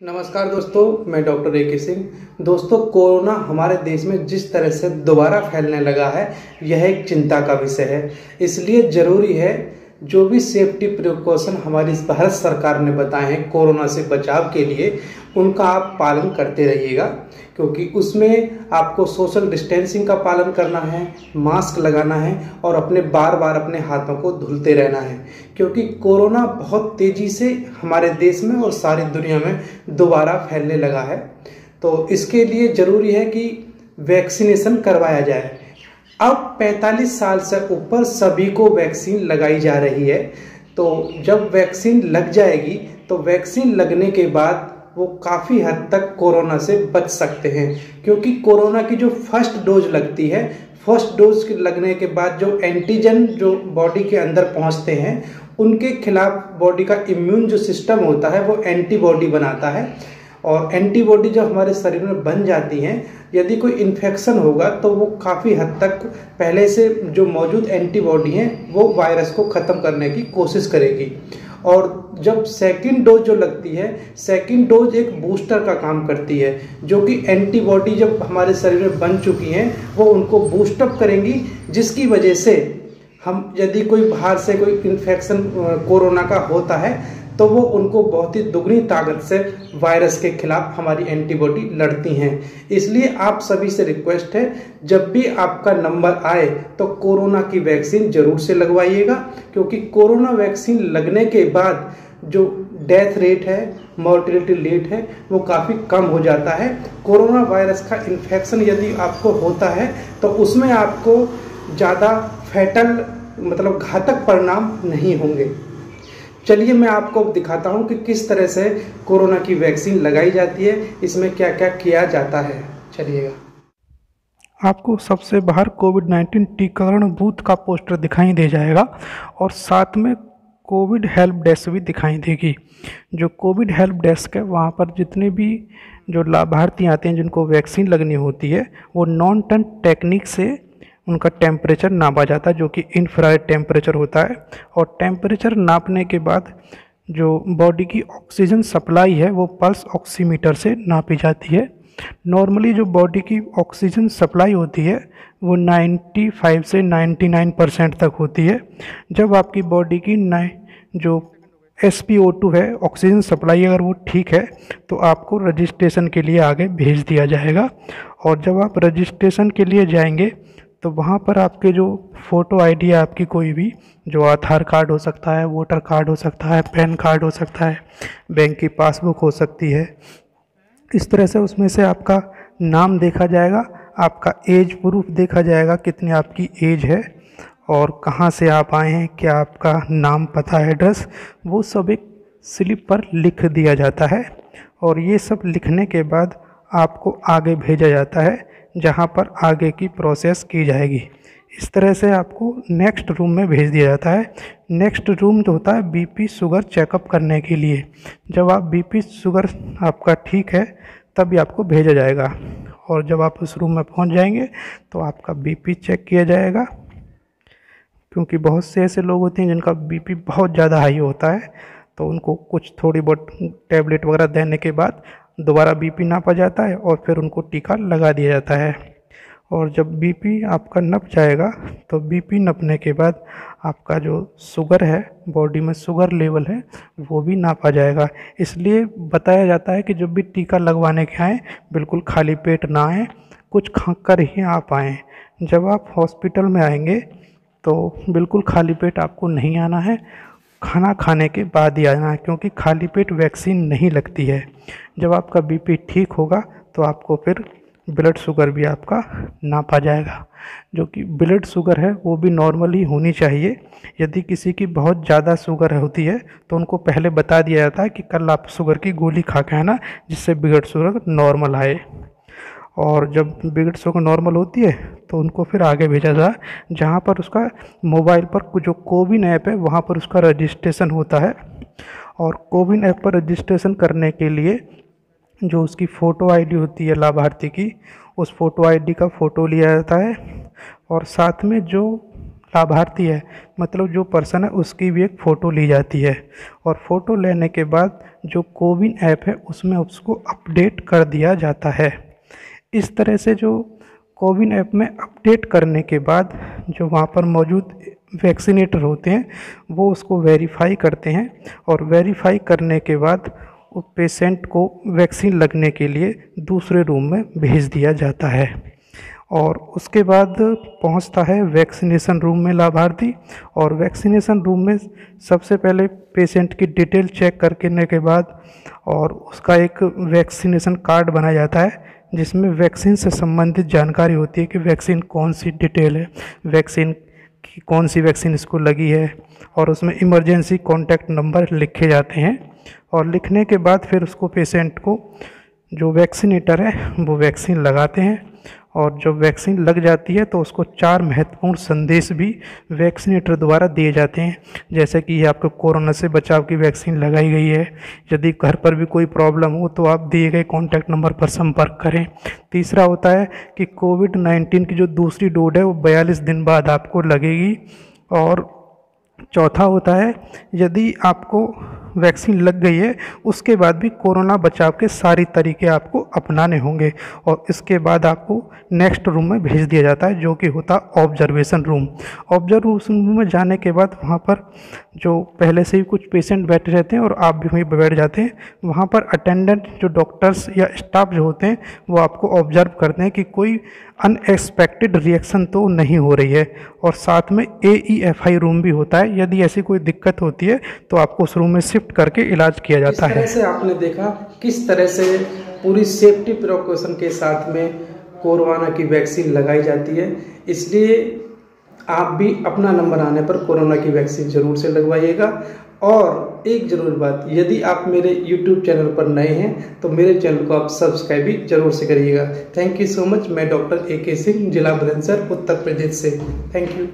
नमस्कार दोस्तों, मैं डॉक्टर ए.के. सिंह। दोस्तों, कोरोना हमारे देश में जिस तरह से दोबारा फैलने लगा है, यह एक चिंता का विषय है। इसलिए ज़रूरी है जो भी सेफ्टी प्रिकॉशन हमारी भारत सरकार ने बताए हैं कोरोना से बचाव के लिए, उनका आप पालन करते रहिएगा, क्योंकि उसमें आपको सोशल डिस्टेंसिंग का पालन करना है, मास्क लगाना है और अपने बार बार अपने हाथों को धुलते रहना है, क्योंकि कोरोना बहुत तेज़ी से हमारे देश में और सारी दुनिया में दोबारा फैलने लगा है। तो इसके लिए ज़रूरी है कि वैक्सीनेशन करवाया जाए। अब 45 साल से ऊपर सभी को वैक्सीन लगाई जा रही है। तो जब वैक्सीन लग जाएगी तो वैक्सीन लगने के बाद वो काफ़ी हद तक कोरोना से बच सकते हैं, क्योंकि कोरोना की जो फर्स्ट डोज लगती है, फर्स्ट डोज के लगने के बाद जो एंटीजन जो बॉडी के अंदर पहुंचते हैं, उनके खिलाफ बॉडी का इम्यून जो सिस्टम होता है वो एंटीबॉडी बनाता है। और एंटीबॉडी जब हमारे शरीर में बन जाती हैं, यदि कोई इन्फेक्शन होगा तो वो काफ़ी हद तक पहले से जो मौजूद एंटीबॉडी हैं वो वायरस को ख़त्म करने की कोशिश करेगी। और जब सेकंड डोज जो लगती है, सेकंड डोज एक बूस्टर का काम करती है, जो कि एंटीबॉडी जब हमारे शरीर में बन चुकी हैं वो उनको बूस्टअप करेंगी, जिसकी वजह से हम यदि कोई बाहर से कोई इन्फेक्शन कोरोना का होता है तो वो उनको बहुत ही दुगनी ताकत से वायरस के खिलाफ हमारी एंटीबॉडी लड़ती हैं। इसलिए आप सभी से रिक्वेस्ट है, जब भी आपका नंबर आए तो कोरोना की वैक्सीन जरूर से लगवाइएगा, क्योंकि कोरोना वैक्सीन लगने के बाद जो डेथ रेट है, मॉर्टेलिटी रेट है, वो काफ़ी कम हो जाता है। कोरोना वायरस का इन्फेक्शन यदि आपको होता है तो उसमें आपको ज़्यादा फैटल मतलब घातक परिणाम नहीं होंगे। चलिए मैं आपको दिखाता हूं कि किस तरह से कोरोना की वैक्सीन लगाई जाती है, इसमें क्या क्या किया जाता है। चलिएगा। आपको सबसे बाहर कोविड-19 टीकाकरण बूथ का पोस्टर दिखाई दे जाएगा और साथ में कोविड हेल्प डेस्क भी दिखाई देगी। जो कोविड हेल्प डेस्क है, वहाँ पर जितने भी जो लाभार्थी आते हैं जिनको वैक्सीन लगनी होती है, वो नॉन टन टेक्निक से उनका टेम्परेचर नापा जाता है, जो कि इंफ्रारेड टेम्परेचर होता है। और टेम्परेचर नापने के बाद जो बॉडी की ऑक्सीजन सप्लाई है वो पल्स ऑक्सीमीटर से नापी जाती है। नॉर्मली जो बॉडी की ऑक्सीजन सप्लाई होती है वो 95 से 99% तक होती है। जब आपकी बॉडी की जो SpO2 है, ऑक्सीजन सप्लाई, अगर वो ठीक है तो आपको रजिस्ट्रेशन के लिए आगे भेज दिया जाएगा। और जब आप रजिस्ट्रेशन के लिए जाएंगे तो वहाँ पर आपके जो फ़ोटो आईडी है, आपकी कोई भी, जो आधार कार्ड हो सकता है, वोटर कार्ड हो सकता है, पैन कार्ड हो सकता है, बैंक की पासबुक हो सकती है, इस तरह से उसमें से आपका नाम देखा जाएगा, आपका एज प्रूफ देखा जाएगा, कितनी आपकी एज है और कहाँ से आप आए हैं, क्या आपका नाम, पता, एड्रेस, वो सब एक स्लिप पर लिख दिया जाता है। और ये सब लिखने के बाद आपको आगे भेजा जाता है, जहाँ पर आगे की प्रोसेस की जाएगी। इस तरह से आपको नेक्स्ट रूम में भेज दिया जाता है। नेक्स्ट रूम जो होता है बीपी शुगर चेकअप करने के लिए। जब आप बीपी शुगर आपका ठीक है तभी आपको भेजा जाएगा। और जब आप उस रूम में पहुंच जाएंगे तो आपका बीपी चेक किया जाएगा, क्योंकि बहुत से ऐसे लोग होते हैं जिनका बीपी बहुत ज़्यादा हाई होता है, तो उनको कुछ थोड़ी बहुत टैबलेट वगैरह देने के बाद दोबारा बीपी नापा जाता है और फिर उनको टीका लगा दिया जाता है। और जब बीपी आपका नप जाएगा तो बीपी नपने के बाद आपका जो शुगर है, बॉडी में शुगर लेवल है, वो भी नापा जाएगा। इसलिए बताया जाता है कि जब भी टीका लगवाने के आएँ बिल्कुल खाली पेट ना आएँ, कुछ खा कर ही आप आएँ। जब आप हॉस्पिटल में आएंगे तो बिल्कुल खाली पेट आपको नहीं आना है, खाना खाने के बाद ही आना है, क्योंकि खाली पेट वैक्सीन नहीं लगती है। जब आपका बीपी ठीक होगा तो आपको फिर ब्लड शुगर भी आपका नापा जाएगा। जो कि ब्लड शुगर है वो भी नॉर्मल ही होनी चाहिए। यदि किसी की बहुत ज़्यादा शुगर होती है तो उनको पहले बता दिया जाता है कि कल आप शुगर की गोली खा के आना, जिससे ब्लड शुगर नॉर्मल आए। और जब ब्लड शुगर नॉर्मल होती है तो उनको फिर आगे भेजा जाए, जहाँ पर उसका मोबाइल पर जो कोविन ऐप है वहाँ पर उसका रजिस्ट्रेशन होता है। और कोविन ऐप पर रजिस्ट्रेशन करने के लिए जो उसकी फ़ोटो आईडी होती है लाभार्थी की, उस फ़ोटो आईडी का फ़ोटो लिया जाता है। और साथ में जो लाभार्थी है, मतलब जो पर्सन है, उसकी भी एक फ़ोटो ली जाती है और फ़ोटो लेने के बाद जो कोविन ऐप है उसमें उसको अपडेट कर दिया जाता है। इस तरह से जो कोविन ऐप में अपडेट करने के बाद जो वहाँ पर मौजूद वैक्सीनेटर होते हैं वो उसको वेरीफाई करते हैं और वेरीफाई करने के बाद उस पेशेंट को वैक्सीन लगने के लिए दूसरे रूम में भेज दिया जाता है और उसके बाद पहुंचता है वैक्सीनेशन रूम में लाभार्थी। और वैक्सीनेशन रूम में सबसे पहले पेशेंट की डिटेल चेक करने के बाद और उसका एक वैक्सीनेशन कार्ड बनाया जाता है जिसमें वैक्सीन से संबंधित जानकारी होती है कि वैक्सीन कौन सी डिटेल है, वैक्सीन की कौन सी वैक्सीन इसको लगी है और उसमें इमरजेंसी कॉन्टैक्ट नंबर लिखे जाते हैं। और लिखने के बाद फिर उसको पेशेंट को जो वैक्सीनेटर है वो वैक्सीन लगाते हैं और जब वैक्सीन लग जाती है तो उसको 4 महत्वपूर्ण संदेश भी वैक्सीनेटर द्वारा दिए जाते हैं, जैसे कि आपको कोरोना से बचाव की वैक्सीन लगाई गई है, यदि घर पर भी कोई प्रॉब्लम हो तो आप दिए गए कॉन्टैक्ट नंबर पर संपर्क करें। तीसरा होता है कि कोविड-19 की जो दूसरी डोज है वो 42 दिन बाद आपको लगेगी। और चौथा होता है यदि आपको वैक्सीन लग गई है उसके बाद भी कोरोना बचाव के सारे तरीके आपको अपनाने होंगे और इसके बाद आपको नेक्स्ट रूम में भेज दिया जाता है जो कि होता ऑब्जर्वेशन रूम। ऑब्जर्वेशन रूम में जाने के बाद वहाँ पर जो पहले से ही कुछ पेशेंट बैठे रहते हैं और आप भी वहीं बैठ जाते हैं। वहाँ पर अटेंडेंट जो डॉक्टर्स या स्टाफ जो होते हैं वो आपको ऑब्जर्व करते हैं कि कोई अनएक्सपेक्टेड रिएक्शन तो नहीं हो रही है। और साथ में AEFI रूम भी होता है, यदि ऐसी कोई दिक्कत होती है तो आपको उस रूम में शिफ्ट करके इलाज किया जाता है। इस तरह से आपने देखा किस तरह से पूरी सेफ्टी प्रिकॉशन के साथ में कोरोना की वैक्सीन लगाई जाती है। इसलिए आप भी अपना नंबर आने पर कोरोना की वैक्सीन जरूर से लगवाइएगा। और एक जरूर बात, यदि आप मेरे YouTube चैनल पर नए हैं तो मेरे चैनल को आप सब्सक्राइब भी जरूर से करिएगा। Thank you so much. मैं डॉक्टर AK सिंह, जिला बुलंदशहर, उत्तर प्रदेश से। Thank you.